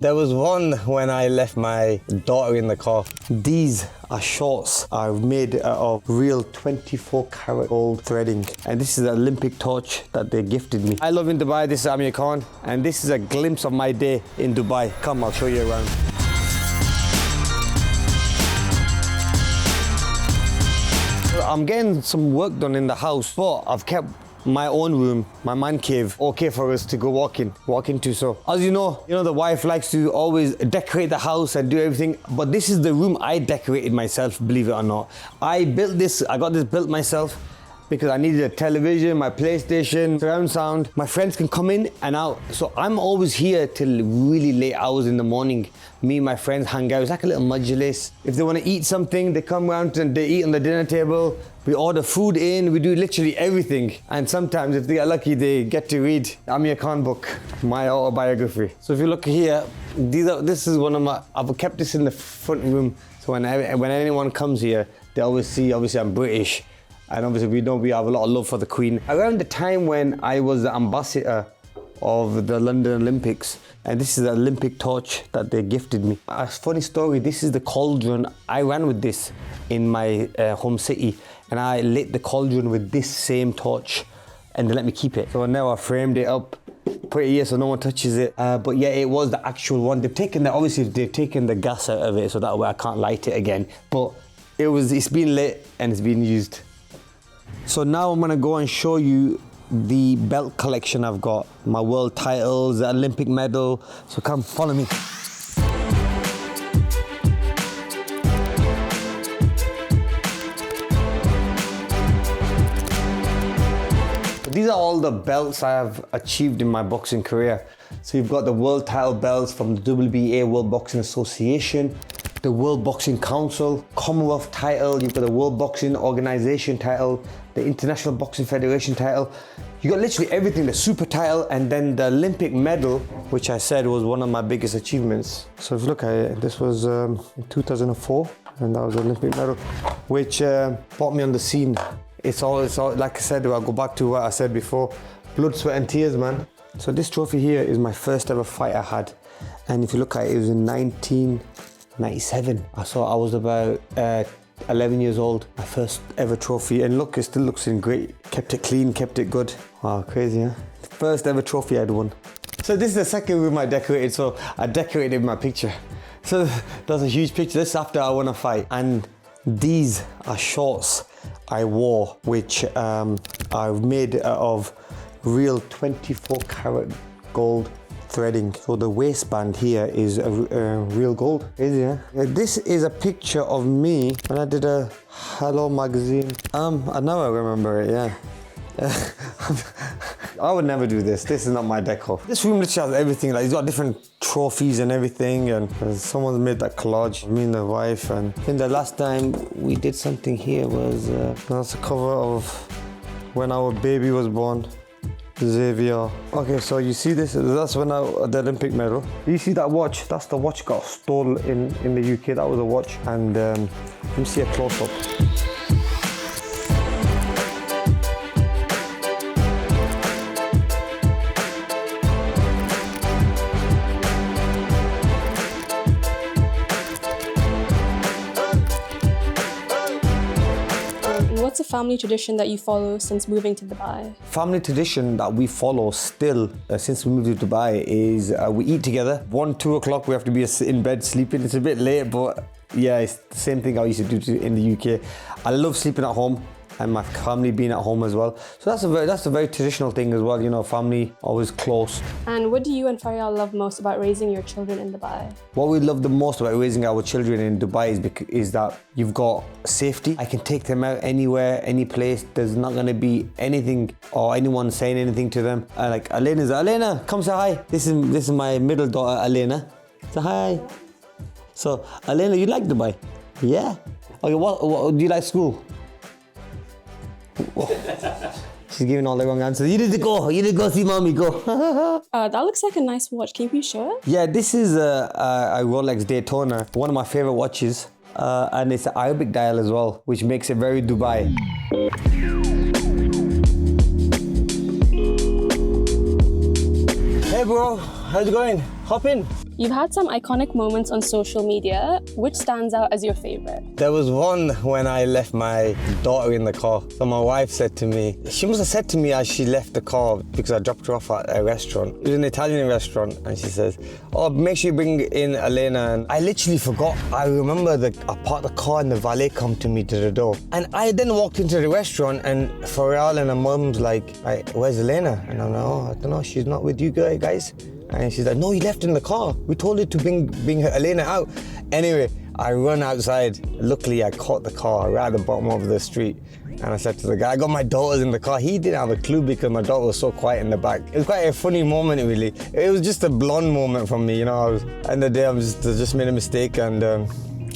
There was one when I left my daughter in the car. These are shorts are made out of real 24 karat gold threading. And this is the Olympic torch that they gifted me. I love in Dubai, this is Amir Khan. And this is a glimpse of my day in Dubai. Come, I'll show you around. I'm getting some work done in the house, but I've kept my own room, my man cave, okay for us to go walk into. So as you know, the wife likes to always decorate the house and do everything, but this is the room I decorated myself, believe it or not. I got this built myself because I needed a television, my PlayStation, surround sound. My friends can come in and out. So I'm always here till really late hours in the morning. Me and my friends hang out. It's like a little majlis. If they want to eat something, they come around and they eat on the dinner table. We order food in, we do literally everything. And sometimes if they get lucky, they get to read Amir Khan book, my autobiography. So if you look here, this is one of my, I've kept this in the front room. So when anyone comes here, they always see, obviously I'm British. And obviously we know we have a lot of love for the Queen. Around the time when I was the ambassador of the London Olympics, and this is the Olympic torch that they gifted me. A funny story, this is the cauldron. I ran with this in my home city, and I lit the cauldron with this same torch, and they let me keep it. So now I framed it up, put it here so no one touches it. But yeah, it was the actual one. They've taken the gas out of it, so that way I can't light it again. But it's been lit and it's been used. So now I'm gonna go and show you the belt collection I've got. My world titles, the Olympic medal. So come, follow me. These are all the belts I have achieved in my boxing career. So you've got the world title belts from the WBA, World Boxing Association, the World Boxing Council, Commonwealth title, you've got the World Boxing Organization title, the International Boxing Federation title. You got literally everything, the super title, and then the Olympic medal, which I said was one of my biggest achievements. So if you look at it, this was in 2004, and that was the Olympic medal, which brought me on the scene. It's all, like I said, I'll go back to what I said before, blood, sweat and tears, man. So this trophy here is my first ever fight I had. And if you look at it, it was in 1997. I was about 11 years old, my first ever trophy. And look, it still looks in great, kept it clean, kept it good. Wow, crazy, huh? First ever trophy I'd won. So this is the second room I decorated, so I decorated my picture. So that's a huge picture. This is after I won a fight. And these are shorts I wore, which are made out of real 24 karat gold threading. So the waistband here is real gold. Crazy, yeah? This is a picture of me when I did a Hello magazine. I know I remember it, yeah. I would never do this. This is not my decor. This room literally has everything. Like, it's got different trophies and everything, and someone's made that collage, me and the wife. And I think the last time we did something here was that's a cover of when our baby was born, Xavier. Okay, so you see this? That's when the Olympic medal. You see that watch? That's the watch got stolen in the UK. That was a watch, and let me see a close up. What's a family tradition that you follow since moving to Dubai? Family tradition that we follow still since we moved to Dubai is we eat together. 1, 2 o'clock we have to be in bed sleeping. It's a bit late, but yeah, it's the same thing I used to do in the UK. I love sleeping at home and my family being at home as well. So that's a very traditional thing as well, family always close. And what do you and Faryal love most about raising your children in Dubai? What we love the most about raising our children in Dubai is that you've got safety. I can take them out anywhere, any place. There's not going to be anything or anyone saying anything to them. Like Elena, come say hi. This is my middle daughter, Elena. Say hi. So, Elena, you like Dubai? Yeah. Okay, what do you like school? She's giving all the wrong answers. You need to go see mommy, go. That looks like a nice watch. Can you please show it? Yeah, this is a Rolex Daytona, one of my favorite watches. And it's an Arabic dial as well, which makes it very Dubai. Hey bro, how's it going? Hop in. You've had some iconic moments on social media. Which stands out as your favorite? There was one when I left my daughter in the car. So my wife said to me, she must have said to me as she left the car because I dropped her off at a restaurant. It was an Italian restaurant, and she says, "Oh, make sure you bring in Elena." And I literally forgot. I remember I parked the car and the valet come to me to the door. And I then walked into the restaurant and Faryal and her mum's like, "Where's Elena?" And I'm like, "Oh, I don't know, she's not with you guys." And she's like, "No, you left her in the car. We told her to bring her Elena out." Anyway, I run outside. Luckily, I caught the car right at the bottom of the street. And I said to the guy, "I got my daughters in the car." He didn't have a clue because my daughter was so quiet in the back. It was quite a funny moment, really. It was just a blonde moment from me, you know. At the end of the day, I just made a mistake, and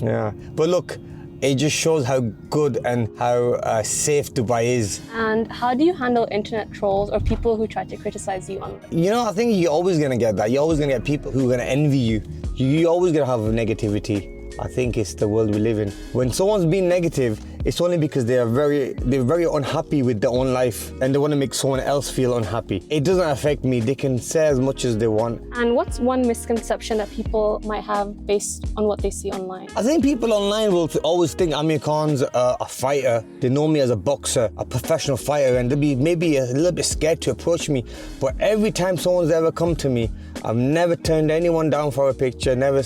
yeah. But look, it just shows how good and how safe Dubai is. And how do you handle internet trolls or people who try to criticize you online? You know, I think you're always gonna get that. You're always gonna get people who are gonna envy you. You're always gonna have negativity. I think it's the world we live in. When someone's being negative, it's only because they're very unhappy with their own life and they want to make someone else feel unhappy. It doesn't affect me. They can say as much as they want. And what's one misconception that people might have based on what they see online? I think people online will always think Amir Khan's a fighter. They know me as a boxer, a professional fighter, and they'll be maybe a little bit scared to approach me. But every time someone's ever come to me, I've never turned anyone down for a picture, never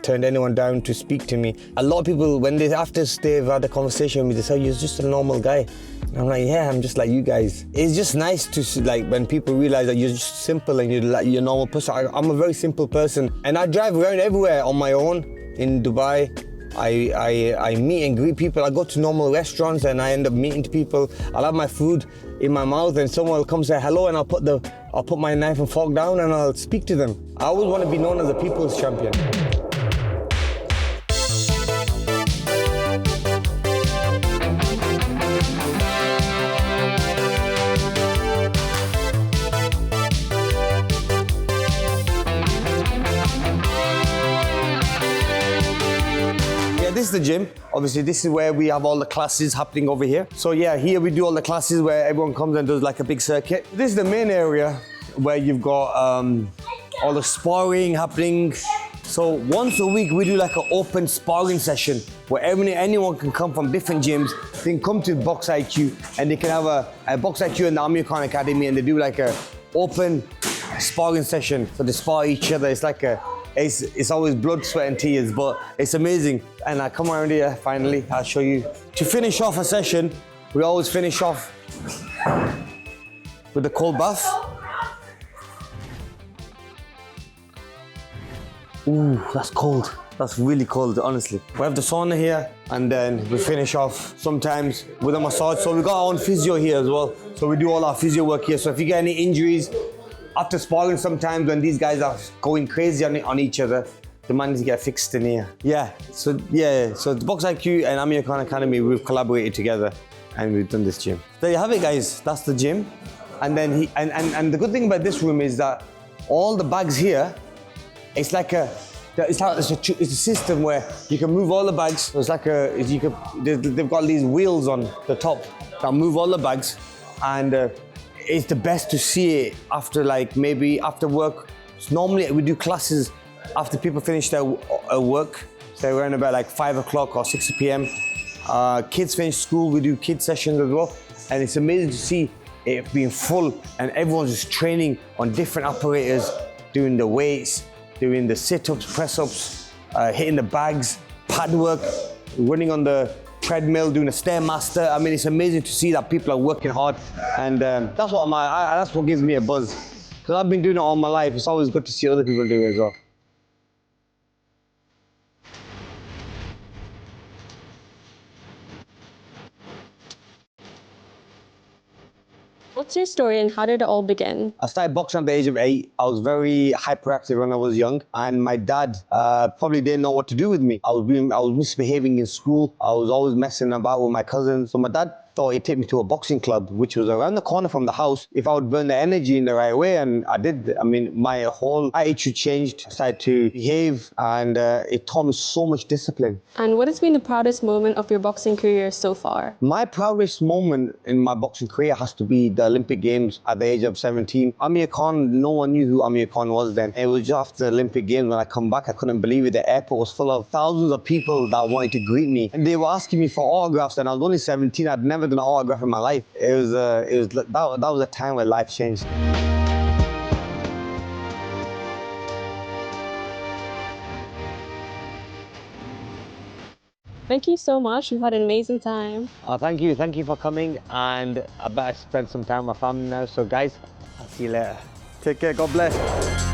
turned anyone down to speak to me. A lot of people, when after they've had a conversation with me, they say, "You're just a normal guy." And I'm like, "Yeah, I'm just like you guys." It's just nice to see, like, when people realize that you're just simple and you're a normal person. I'm a very simple person, and I drive around everywhere on my own in Dubai. I meet and greet people. I go to normal restaurants and I end up meeting people. I'll have my food in my mouth and someone will come say hello, and I'll put my knife and fork down and I'll speak to them. I always want to be known as a people's champion. This is the gym. Obviously, this is where we have all the classes happening over here. So yeah, here we do all the classes where everyone comes and does like a big circuit. This is the main area where you've got all the sparring happening. So once a week, we do like an open sparring session where anyone can come from different gyms. They can come to Box IQ and they can have a Box IQ in the Amir Khan Academy, and they do like a open sparring session. So they spar each other. It's like it's always blood, sweat and tears, but it's amazing. And I come around here, finally, I'll show you. To finish off a session, we always finish off with a cold bath. Ooh, that's cold. That's really cold, honestly. We have the sauna here, and then we finish off sometimes with a massage. So we got our own physio here as well. So we do all our physio work here. So if you get any injuries, after sparring sometimes when these guys are going crazy on each other, the man needs to get fixed in here. So the Box IQ and Amir Khan Academy, we've collaborated together and we've done this gym. There you have it, guys. That's the gym. And then and the good thing about this room is that all the bags here, it's a system where you can move all the bags. So it's like they've got these wheels on the top that move all the bags, and it's the best to see it after, like, maybe after work. So normally we do classes after people finish their work. So around about like 5 o'clock or 6 p.m. Kids finish school, we do kids sessions as well. And it's amazing to see it being full and everyone's just training on different apparatus, doing the weights, doing the sit-ups, press-ups, hitting the bags, pad work, running on the treadmill, doing a Stairmaster. I mean, it's amazing to see that people are working hard, and that's what gives me a buzz. Because I've been doing it all my life. It's always good to see other people do it as well. What's your story and how did it all begin? I started boxing at the age of 8. I was very hyperactive when I was young, and my dad probably didn't know what to do with me. I was misbehaving in school. I was always messing about with my cousins. So my dad thought he'd take me to a boxing club, which was around the corner from the house, if I would burn the energy in the right way. And I did. I mean, my whole attitude changed. I started to behave, and it taught me so much discipline. And what has been the proudest moment of your boxing career so far? My proudest moment in my boxing career has to be the Olympic Games at the age of 17. Amir Khan, no one knew who Amir Khan was then. It was just after the Olympic Games when I come back, I couldn't believe it. The airport was full of thousands of people that wanted to greet me. And they were asking me for autographs, and I was only 17. I'd never done an autograph in my life. That was a time where life changed. Thank you so much. We've had an amazing time. Thank you for coming, and I better spend some time with my family now. So guys, I'll see you later. Take care, God bless.